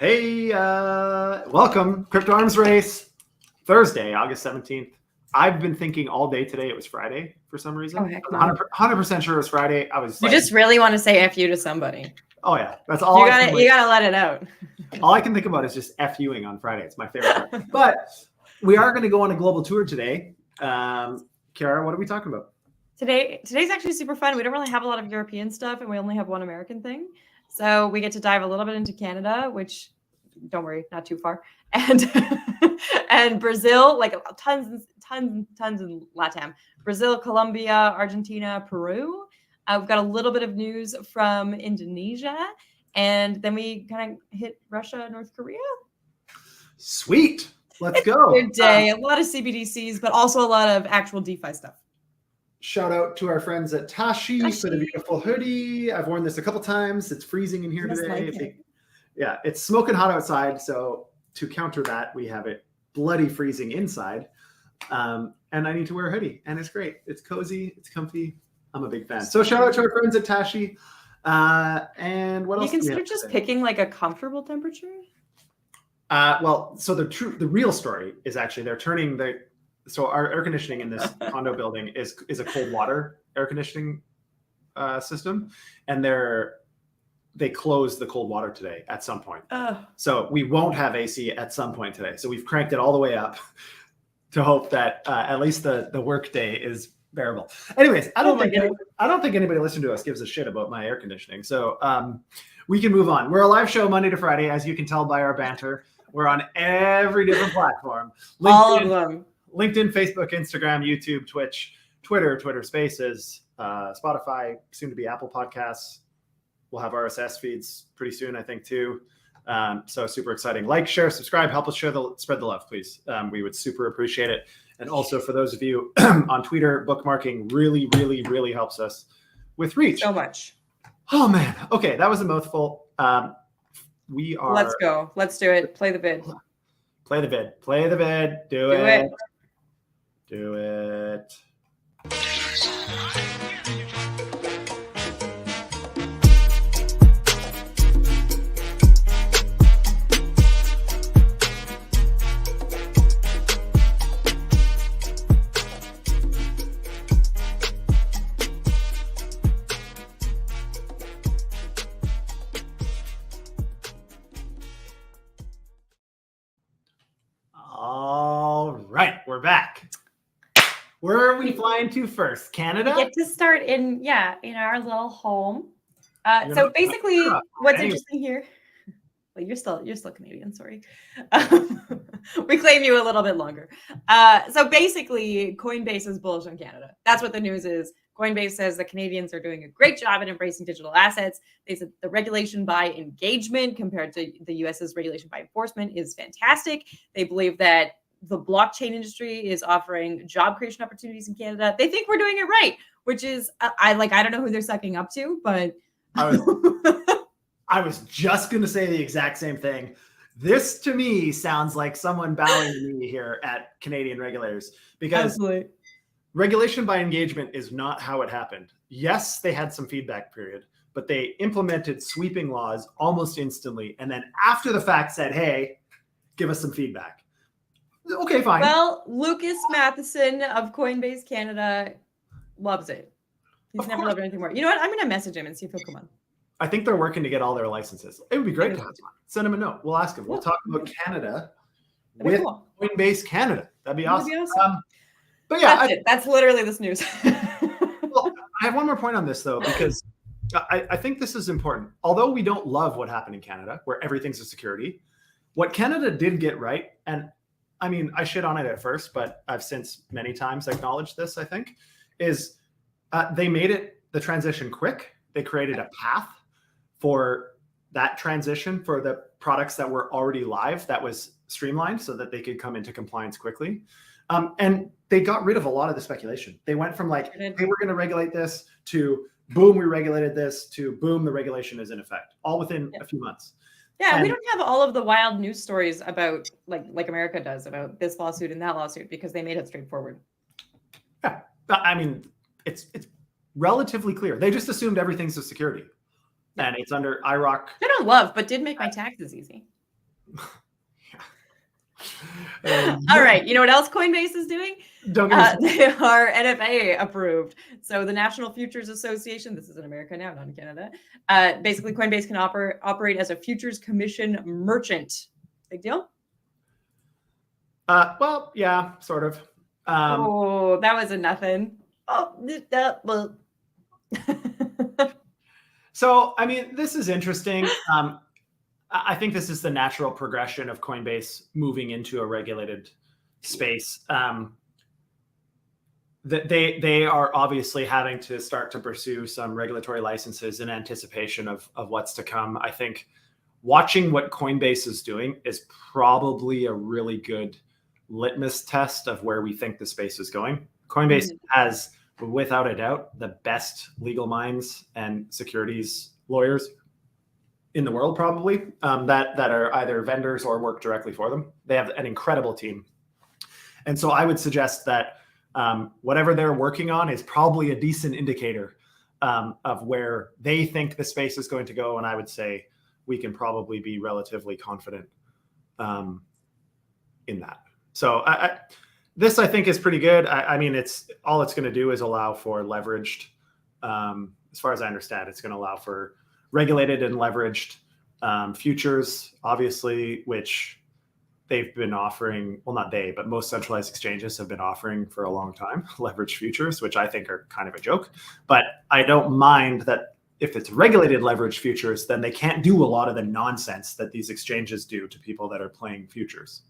Hey, welcome. Crypto Arms Race, Thursday, August 17th. I've been thinking all day today it was Friday for some reason. Oh, heck no. 100% sure it was Friday. I was You just really want to say F you to somebody. Oh yeah, that's all. You gotta let it out. All I can think about is just F-Uing on Friday. It's my favorite part. But we are going to go on a global tour today. Kara, what are we talking about? Today's actually super fun. We don't really have a lot of European stuff, and we only have one American thing. So we get to dive a little bit into Canada, which, don't worry, not too far, and and Brazil, like tons in LATAM. Brazil, Colombia, Argentina, Peru. We've got a little bit of news from Indonesia, and then we kind of hit Russia, North Korea. Sweet. Let's go. Good day. A lot of CBDCs, but also a lot of actual DeFi stuff. Shout out to our friends at Tashi for the beautiful hoodie. I've worn this a couple times. It's freezing in here today. Yeah, it's smoking hot outside. So to counter that, we have it bloody freezing inside. And I need to wear a hoodie. And it's great. It's cozy. It's comfy. I'm a big fan. So shout out to our friends at Tashi. And what else? You consider just picking like a comfortable temperature? Well, so the real story is actually they're turning so our air conditioning in this condo building is a cold water air conditioning system, and they closed the cold water today at some point. So we won't have AC at some point today. So we've cranked it all the way up to hope that at least the work day is bearable. Anyways, I don't think anybody listening to us gives a shit about my air conditioning. So we can move on. We're a live show Monday to Friday, as you can tell by our banter. We're on every different platform. All of them. LinkedIn, Facebook, Instagram, YouTube, Twitch, Twitter Spaces, Spotify, soon to be Apple Podcasts. We'll have RSS feeds pretty soon, I think, too. So super exciting. Like, share, subscribe, help us spread the love, please. We would super appreciate it. And also for those of you on Twitter, bookmarking really, really, really helps us with reach. So much. Oh, man. Okay, that was a mouthful. We are. Let's go. Let's do it. Play the vid. Play the vid. Play the vid. Do it. Do it. All right, we're back. Where are we flying to first? Canada? We get to start in our little home. So basically, what's interesting here? Well, you're still Canadian. Sorry, we claim you a little bit longer. So basically, Coinbase is bullish on Canada. That's what the news is. Coinbase says the Canadians are doing a great job at embracing digital assets. They said the regulation by engagement compared to the US's regulation by enforcement is fantastic. They believe that the blockchain industry is offering job creation opportunities in Canada. They think we're doing it right, which is I don't know who they're sucking up to, but I was just going to say the exact same thing. This to me sounds like someone bowing to me here at Canadian regulators, because regulation by engagement is not how it happened. Yes, they had some feedback period, but they implemented sweeping laws almost instantly. And then after the fact said, hey, give us some feedback. Okay, fine. Well, Lucas Matheson of Coinbase Canada loves it. He's never loved anything more. You know what? I'm going to message him and see if he'll come on. I think they're working to get all their licenses. It would be great to have him. Send him a note. We'll ask him. We'll talk about Canada with Coinbase Canada. That'd be awesome. But yeah, that's literally this news. Well, I have one more point on this, though, because I think this is important. Although we don't love what happened in Canada, where everything's a security, what Canada did get right, and I mean, I shit on it at first, but I've since many times acknowledged this, I think, is they made the transition quick. They created a path for that transition for the products that were already live that was streamlined so that they could come into compliance quickly. And they got rid of a lot of the speculation. They went from like, hey, we're going to regulate this, to boom, we regulated this, to boom, the regulation is in effect, all within a few months. Yeah, we don't have all of the wild news stories about like America does about this lawsuit and that lawsuit, because they made it straightforward. Yeah, I mean, it's relatively clear. They just assumed everything's a security, and it's under IROC. I don't love, but did make my taxes easy. All right. You know what else Coinbase is doing? Don't get me they are NFA approved. So the National Futures Association, this is in America now, not in Canada. Basically, Coinbase can operate as a futures commission merchant. Big deal? Well, yeah, sort of. Oh, that was a nothing. Oh, well. So, I mean, this is interesting. I think this is the natural progression of Coinbase moving into a regulated space. They are obviously having to start to pursue some regulatory licenses in anticipation of what's to come. I think watching what Coinbase is doing is probably a really good litmus test of where we think the space is going. Coinbase has, without a doubt, the best legal minds and securities lawyers in the world, probably, that are either vendors or work directly for them. They have an incredible team. And so I would suggest that whatever they're working on is probably a decent indicator of where they think the space is going to go. And I would say we can probably be relatively confident in that. So this, I think, is pretty good. I mean, it's going to do is allow for leveraged, as far as I understand, it's going to allow for regulated and leveraged futures, obviously, which they've been offering. Well, not they, but most centralized exchanges have been offering for a long time, leveraged futures, which I think are kind of a joke. But I don't mind that if it's regulated leveraged futures, then they can't do a lot of the nonsense that these exchanges do to people that are playing futures.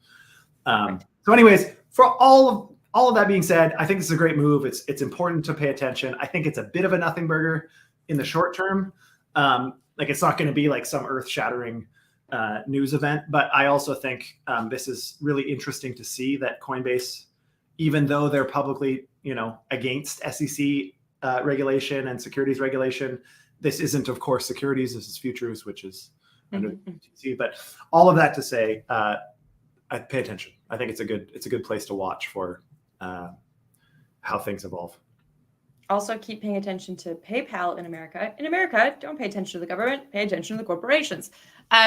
So anyways, for all of that being said, I think this is a great move. It's important to pay attention. I think it's a bit of a nothing burger in the short term. Like, it's not going to be like some earth-shattering news event, but I also think this is really interesting to see that Coinbase, even though they're publicly, against SEC regulation and securities regulation, this isn't, of course, securities. This is futures, which is under the FTC. But all of that to say, I pay attention. I think it's a good place to watch for how things evolve. Also, keep paying attention to PayPal in America. In America, don't pay attention to the government, pay attention to the corporations.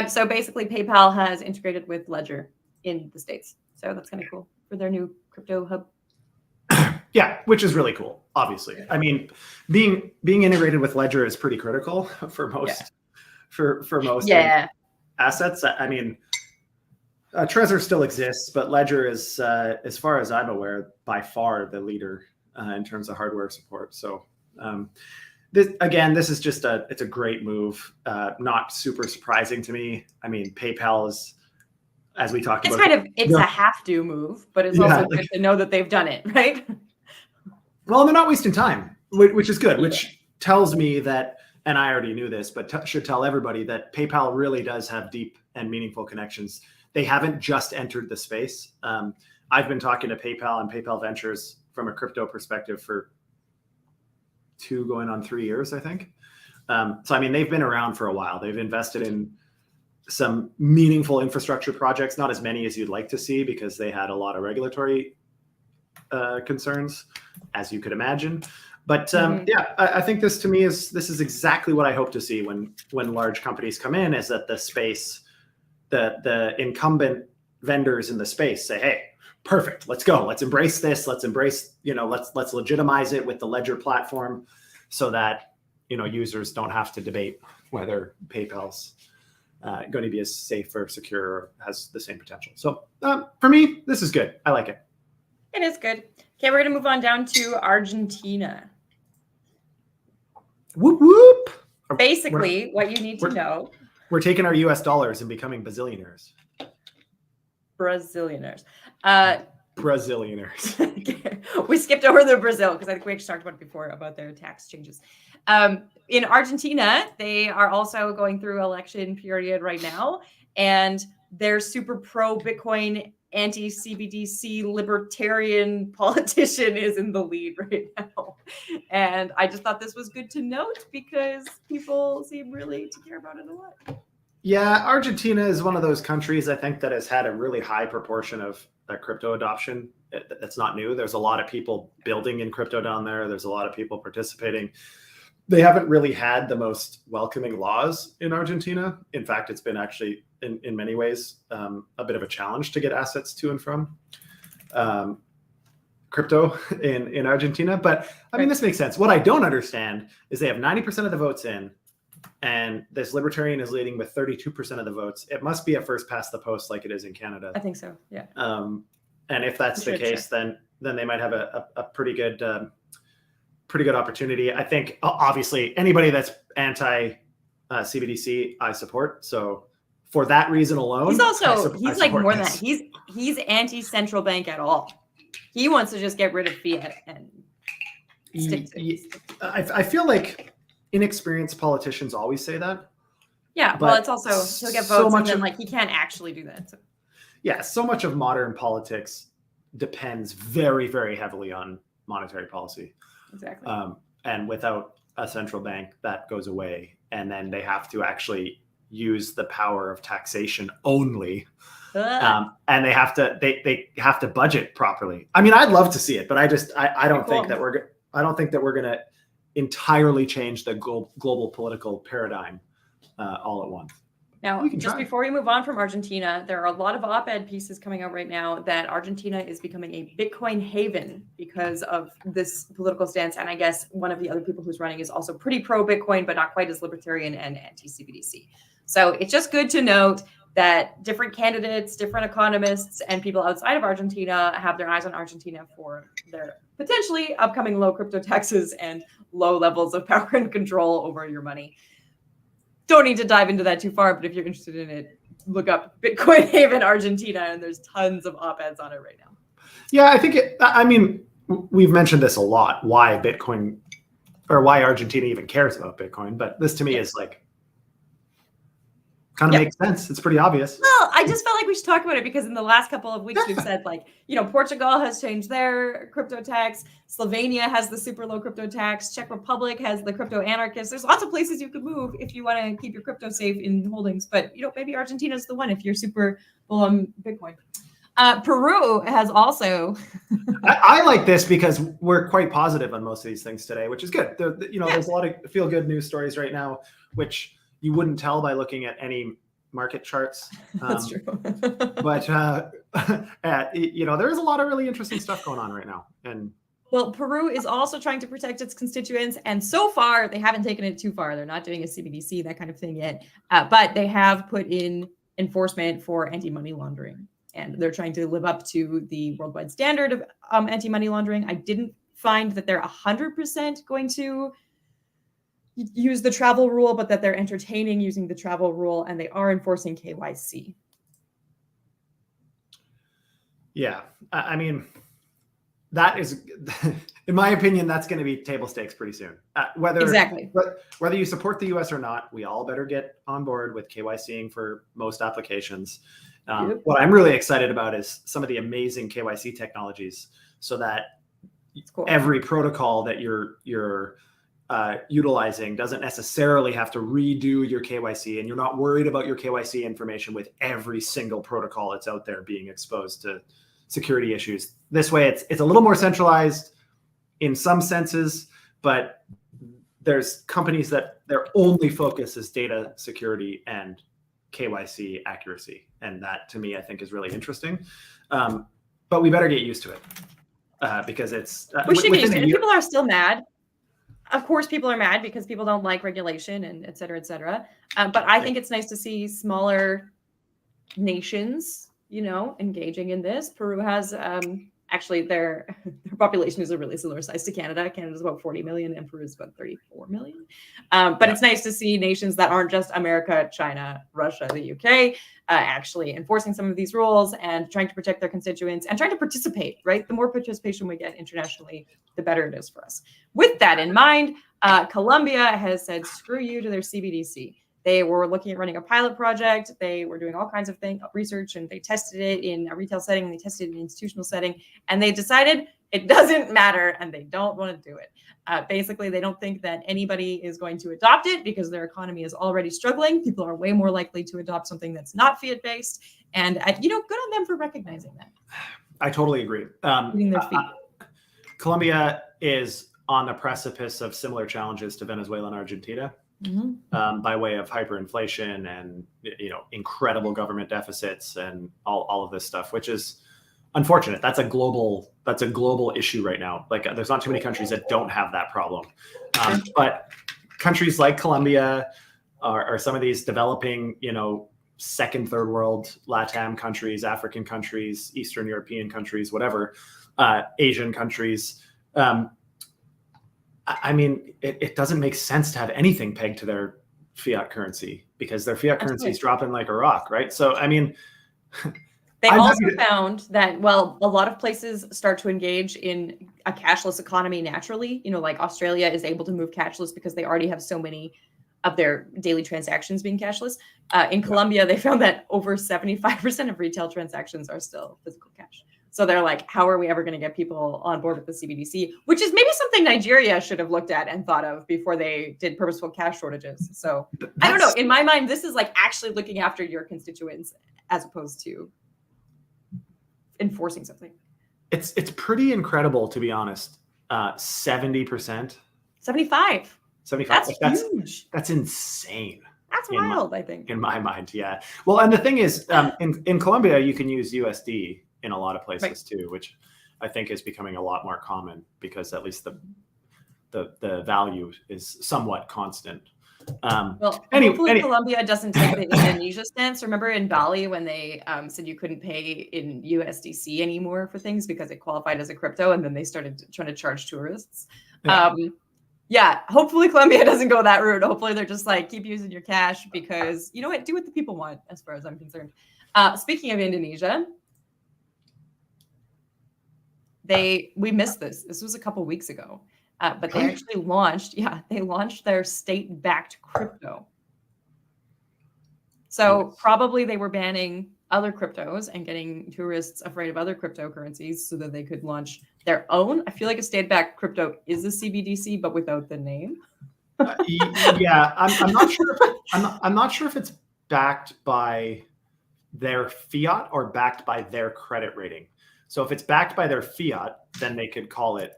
So basically, PayPal has integrated with Ledger in the States. So that's kind of cool for their new crypto hub. Yeah, which is really cool, obviously. I mean, being integrated with Ledger is pretty critical for most for most assets. I mean, Trezor still exists, but Ledger is, as far as I'm aware, by far the leader in terms of hardware support. So this is just it's a great move. Not super surprising to me. I mean, PayPal is, as we talked about, it's a have-to move, but it's also good to know that they've done it, right? Well, they're not wasting time, which is good, which tells me that, and I already knew this, but should tell everybody that PayPal really does have deep and meaningful connections. They haven't just entered the space. I've been talking to PayPal and PayPal Ventures from a crypto perspective for 2 going on 3 years, I think. So, I mean, they've been around for a while. They've invested in some meaningful infrastructure projects, not as many as you'd like to see because they had a lot of regulatory concerns, as you could imagine. But I think this, to me, this is exactly what I hope to see when large companies come in, is that the space, the incumbent vendors in the space say, hey, perfect, let's go. Let's embrace this. Let's embrace, let's legitimize it with the Ledger platform so that, users don't have to debate whether PayPal's going to be as safe or secure or has the same potential. So for me, this is good. I like it. It is good. Okay, we're going to move on down to Argentina. Whoop, whoop. Basically, what you need to know. We're taking our US dollars and becoming bazillionaires. Brazilianaires. Brazilianaires. Okay. We skipped over the Brazil because I think we actually talked about it before about their tax changes. In Argentina, they are also going through election period right now, and their super pro Bitcoin anti-CBDC libertarian politician is in the lead right now. And I just thought this was good to note because people seem really to care about it a lot. Yeah, Argentina is one of those countries, I think, that has had a really high proportion of crypto adoption. That's not new. There's a lot of people building in crypto down there. There's a lot of people participating. They haven't really had the most welcoming laws in Argentina. In fact, it's in many ways a bit of a challenge to get assets to and from crypto in Argentina. But I mean, this makes sense. What I don't understand is they have 90% of the votes in, and this libertarian is leading with 32% of the votes. It must be a first past the post like it is in Canada. I think so. Yeah. And if that's the case, then they might have a pretty good opportunity. I think obviously anybody that's anti CBDC, I support. So for that reason alone, he's like more than that. He's anti central bank at all. He wants to just get rid of fiat and stick to it. I feel like inexperienced politicians always say that. Yeah, well, it's also he'll get votes, and then like he can't actually do that. So. Yeah, so much of modern politics depends very, very heavily on monetary policy. Exactly. And without a central bank, that goes away, and then they have to actually use the power of taxation only. And they have to budget properly. I mean, I'd love to see it, but I don't think that we're going to entirely change the global political paradigm all at once. Now, just before we move on from Argentina, there are a lot of op-ed pieces coming out right now that Argentina is becoming a Bitcoin haven because of this political stance. And I guess one of the other people who's running is also pretty pro-Bitcoin, but not quite as libertarian and anti-CBDC. So it's just good to note that different candidates, different economists, and people outside of Argentina have their eyes on Argentina for their potentially upcoming low crypto taxes and low levels of power and control over your money. Don't need to dive into that too far, but if you're interested in it, look up Bitcoin haven Argentina, and there's tons of op-eds on it right now. Yeah, I think we've mentioned this a lot, why Bitcoin or why Argentina even cares about Bitcoin, but this to me is like kind of makes sense. It's pretty obvious. Well, I just felt like we should talk about it because in the last couple of weeks we've said Portugal has changed their crypto tax. Slovenia has the super low crypto tax. Czech Republic has the crypto anarchist. There's lots of places you could move if you want to keep your crypto safe in holdings. But maybe Argentina is the one if you're super full on Bitcoin. Peru has also. I like this because we're quite positive on most of these things today, which is good. There's a lot of feel good news stories right now, which you wouldn't tell by looking at any market charts. That's true. But there is a lot of really interesting stuff going on right now. And well, Peru is also trying to protect its constituents, and so far they haven't taken it too far. They're not doing a CBDC, that kind of thing yet, but they have put in enforcement for anti-money laundering, and they're trying to live up to the worldwide standard of anti-money laundering. I didn't find that they're 100% going to use the travel rule, but that they're entertaining using the travel rule, and they are enforcing KYC. Yeah, I mean, that is, in my opinion, that's going to be table stakes pretty soon. Whether you support the US or not, we all better get on board with KYCing for most applications. What I'm really excited about is some of the amazing KYC technologies, so that every protocol that you're utilizing doesn't necessarily have to redo your KYC, and you're not worried about your KYC information with every single protocol that's out there being exposed to security issues. This way, it's a little more centralized in some senses, but there's companies that their only focus is data security and KYC accuracy, and that to me I think is really interesting. But we better get used to it because it's we should get used to it. People are still mad. Of course, people are mad because people don't like regulation and et cetera, et cetera. But I think it's nice to see smaller nations, engaging in this. Peru has actually their population is a really similar size to Canada. Canada's about 40 million and Peru is about 34 million. But it's nice to see nations that aren't just America, China, Russia, the UK, actually enforcing some of these rules and trying to protect their constituents and trying to participate, right? The more participation we get internationally, the better it is for us. With that in mind, Colombia has said, screw you to their CBDC. They were looking at running a pilot project. They were doing all kinds of research, and they tested it in a retail setting, and they tested it in an institutional setting, and they decided it doesn't matter, and they don't want to do it. Basically, they don't think that anybody is going to adopt it because their economy is already struggling. People are way more likely to adopt something that's not fiat-based, and good on them for recognizing that. I totally agree. Their feet. Colombia is on the precipice of similar challenges to Venezuela and Argentina. by way of hyperinflation and incredible government deficits and all of this stuff, which is unfortunate. That's a global issue right now. Like there's not too many countries that don't have that problem, but countries like Colombia or some of these developing, second, third world, LATAM countries, African countries, Eastern European countries, whatever, Asian countries. I mean, it doesn't make sense to have anything pegged to their fiat currency because their fiat currency is dropping like a rock, right? So, I mean, they also found that, well, a lot of places start to engage in a cashless economy naturally. Like Australia is able to move cashless because they already have so many of their daily transactions being cashless. In Colombia, they found that over 75% of retail transactions are still physical cash. So they're like, how are we ever going to get people on board with the CBDC? Which is maybe something Nigeria should have looked at and thought of before they did purposeful cash shortages. So I don't know. In my mind, this is like actually looking after your constituents as opposed to enforcing something. It's pretty incredible, to be honest. 70%. 75. That's huge. That's insane. That's wild, I think. In my mind, yeah. Well, and the thing is, in Colombia, you can use USD in a lot of places too, which I think is becoming a lot more common because at least the value is somewhat constant. Hopefully Colombia doesn't take the Indonesia stance. Remember in Bali when they said you couldn't pay in USDC anymore for things because it qualified as a crypto, and then they started trying to charge tourists. Hopefully Colombia doesn't go that route. Hopefully they're just like, keep using your cash because do what the people want, as far as I'm concerned. Speaking of Indonesia, we missed this. This was a couple weeks ago, but they actually launched their state-backed crypto. So probably they were banning other cryptos and getting tourists afraid of other cryptocurrencies so that they could launch their own. I feel like a state-backed crypto is a CBDC, but without the name. I'm not sure. I'm not sure if it's backed by their fiat or backed by their credit rating. So if it's backed by their fiat, then they could call it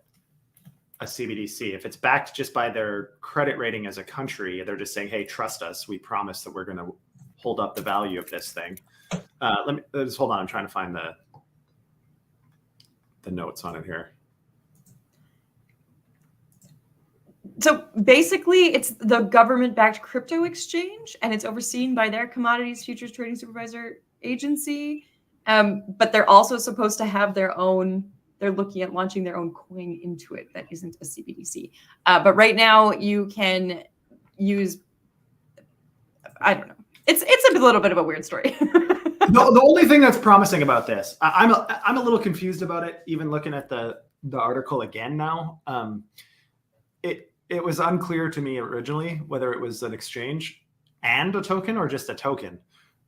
a CBDC. If it's backed just by their credit rating as a country, they're just saying, hey, trust us. We promise that we're going to hold up the value of this thing. Let me just hold on. I'm trying to find the notes on it here. So basically, it's the government-backed crypto exchange, and it's overseen by their Commodities Futures Trading Supervisor Agency. But they're also supposed to have their own. They're looking at launching their own coin into it that isn't a CBDC. But right now, you can use. I don't know. It's a little bit of a weird story. The only thing that's promising about this, I'm a little confused about it. Even looking at the article again now, it was unclear to me originally whether it was an exchange and a token or just a token.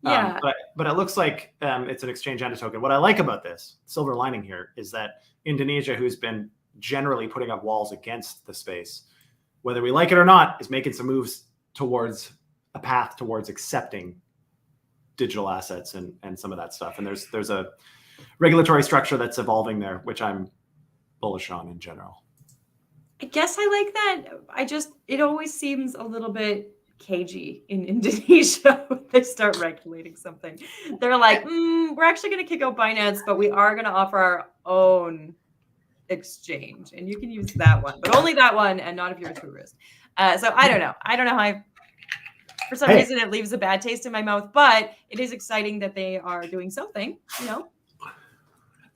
Yeah. But it looks like it's an exchange and a token. What I like about this, silver lining here, is that Indonesia, who's been generally putting up walls against the space, whether we like it or not, is making some moves towards a path towards accepting digital assets and some of that stuff. And there's a regulatory structure that's evolving there, which I'm bullish on in general. I guess I like that. It always seems a little bit cagey in Indonesia when they start regulating something. They're like, we're actually going to kick out Binance, but we are going to offer our own exchange. And you can use that one, but only that one and not if you're a tourist. So I don't know. For some reason, it leaves a bad taste in my mouth, but it is exciting that they are doing something,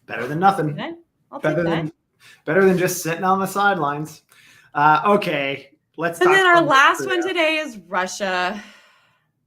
Better than nothing. I'll take that. Better than just sitting on the sidelines. Okay, let's talk. And then our last one today is Russia.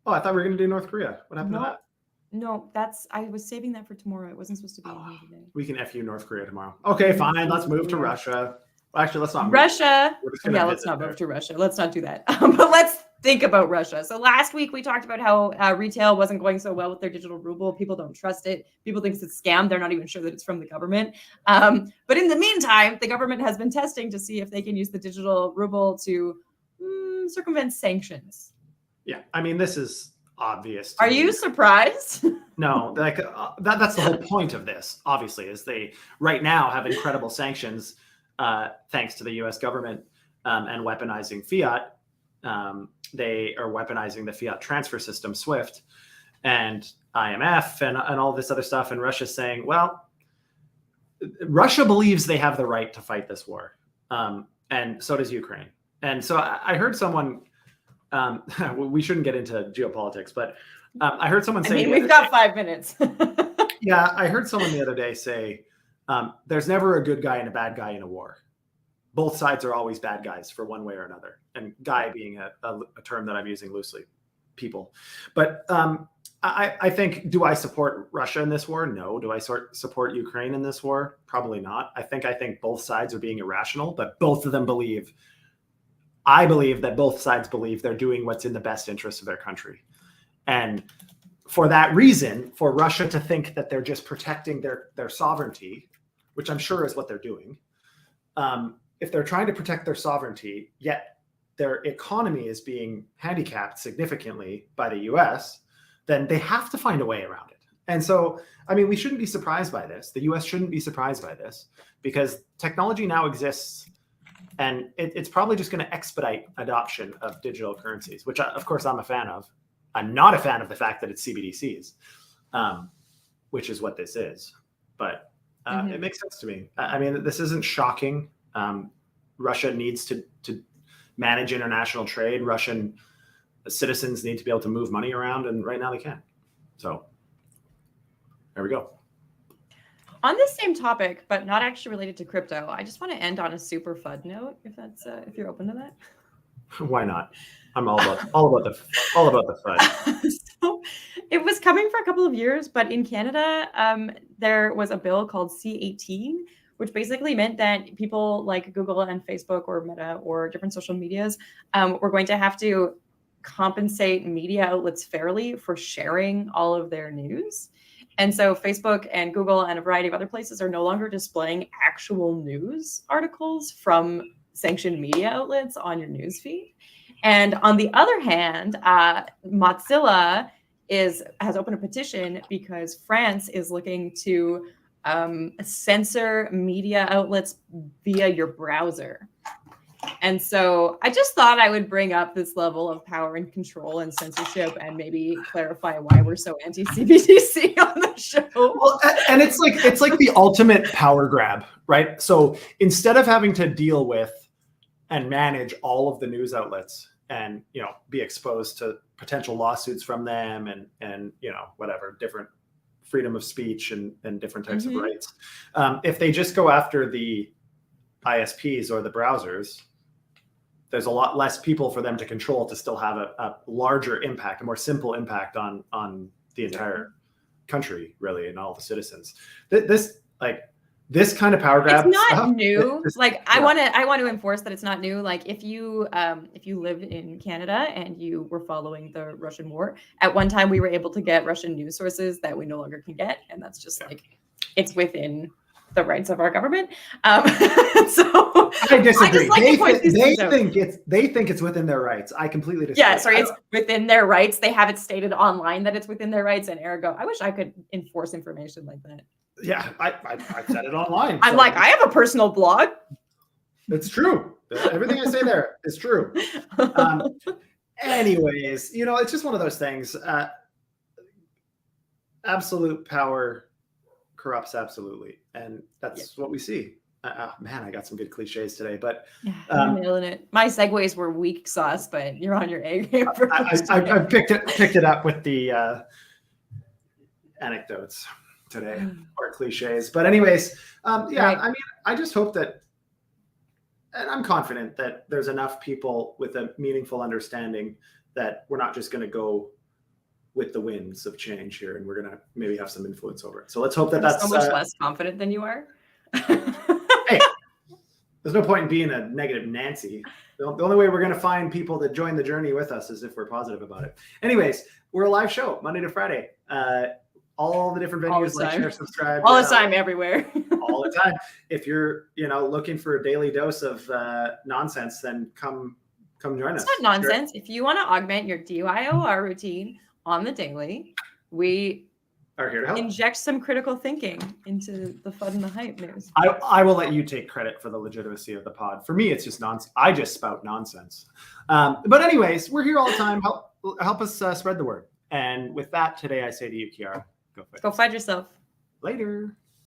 Oh, I thought we were going to do North Korea. What happened to that? No, I was saving that for tomorrow. It wasn't supposed to be in here today. We can FU North Korea tomorrow. Okay, fine. Let's move to Russia. Well, actually, let's not move. Russia. Let's not move to Russia. Let's not do that. But let's think about Russia. So last week we talked about how retail wasn't going so well with their digital ruble. People don't trust it. People think it's a scam. They're not even sure that it's from the government. But in the meantime, the government has been testing to see if they can use the digital ruble to circumvent sanctions. Yeah, I mean, this is obvious. Are you surprised? No, like that's the whole point of this, obviously, is they right now have incredible sanctions thanks to the U.S. government and weaponizing fiat. they are weaponizing the fiat transfer system, SWIFT, and IMF and all this other stuff. And Russia's saying, well, Russia believes they have the right to fight this war. And so does Ukraine. And so I heard someone, we shouldn't get into geopolitics, but I heard someone say— we've got 5 minutes. Yeah, I heard someone the other day say, there's never a good guy and a bad guy in a war. Both sides are always bad guys for one way or another. And guy being a term that I'm using loosely, people. But I think, do I support Russia in this war? No. Do I support Ukraine in this war? Probably not. I think both sides are being irrational, but both of them I believe that both sides believe they're doing what's in the best interest of their country. And for that reason, for Russia to think that they're just protecting their sovereignty, which I'm sure is what they're doing, if they're trying to protect their sovereignty, yet their economy is being handicapped significantly by the US, then they have to find a way around it. And so, we shouldn't be surprised by this. The US shouldn't be surprised by this, because technology now exists, and it's probably just going to expedite adoption of digital currencies, which of course I'm a fan of. I'm not a fan of the fact that it's CBDCs, which is what this is. But it makes sense to me. This isn't shocking. Russia needs to manage international trade. Russian citizens need to be able to move money around, and right now they can. So there we go. On this same topic, but not actually related to crypto, I just want to end on a super FUD note, if you're open to that. Why not? I'm all about the FUD. So it was coming for a couple of years, but in Canada, there was a bill called C-18, which basically meant that people like Google and Facebook or Meta or different social medias were going to have to compensate media outlets fairly for sharing all of their news. And so Facebook and Google and a variety of other places are no longer displaying actual news articles from sanctioned media outlets on your newsfeed. And on the other hand, Mozilla has opened a petition because France is looking to censor media outlets via your browser. And so I just thought I would bring up this level of power and control and censorship, and maybe clarify why we're so anti-CBDC on the show. Well, and it's like the ultimate power grab, right? So instead of having to deal with and manage all of the news outlets and be exposed to potential lawsuits from them and whatever, different freedom of speech and different types of rights, if they just go after the ISPs or the browsers, there's a lot less people for them to control to still have a larger impact, a more simple impact on the entire country, really, and all the citizens. This kind of power grab. It's not new. I want to enforce that it's not new. Like if you live in Canada and you were following the Russian war, at one time we were able to get Russian news sources that we no longer can get, and that's just it's within the rights of our government. So I disagree. They think it's within their rights. I completely disagree. Yeah, sorry, it's within their rights. They have it stated online that it's within their rights, and ergo, I wish I could enforce information like that. Yeah, I said it online. I'm I have a personal blog. It's true. Everything I say there is true. Anyways, it's just one of those things. Absolute power corrupts absolutely, and that's what we see. Man, I got some good cliches today, but I'm nailing it. My segues were weak sauce, but you're on your A game. I picked it up with the anecdotes today, or cliches. But anyways, right. I just hope that, and I'm confident that there's enough people with a meaningful understanding that we're not just going to go with the winds of change here, and we're going to maybe have some influence over it. So let's hope that's so much less confident than you are. Hey, there's no point in being a negative Nancy. The only way we're going to find people that join the journey with us is if we're positive about it. Anyways, we're a live show Monday to Friday. All the different venues, share, subscribe. All the time, everywhere. All the time. If you're, looking for a daily dose of nonsense, then come join us. It's not nonsense. If you want to augment your DIOR routine on the daily, we are here to help. Inject some critical thinking into the FUD and the hype news. I will let you take credit for the legitimacy of the pod. For me, it's just nonsense. I just spout nonsense. But anyways, we're here all the time. Help us spread the word. And with that, today I say to you, Kiara, Go FUD yourself. Later.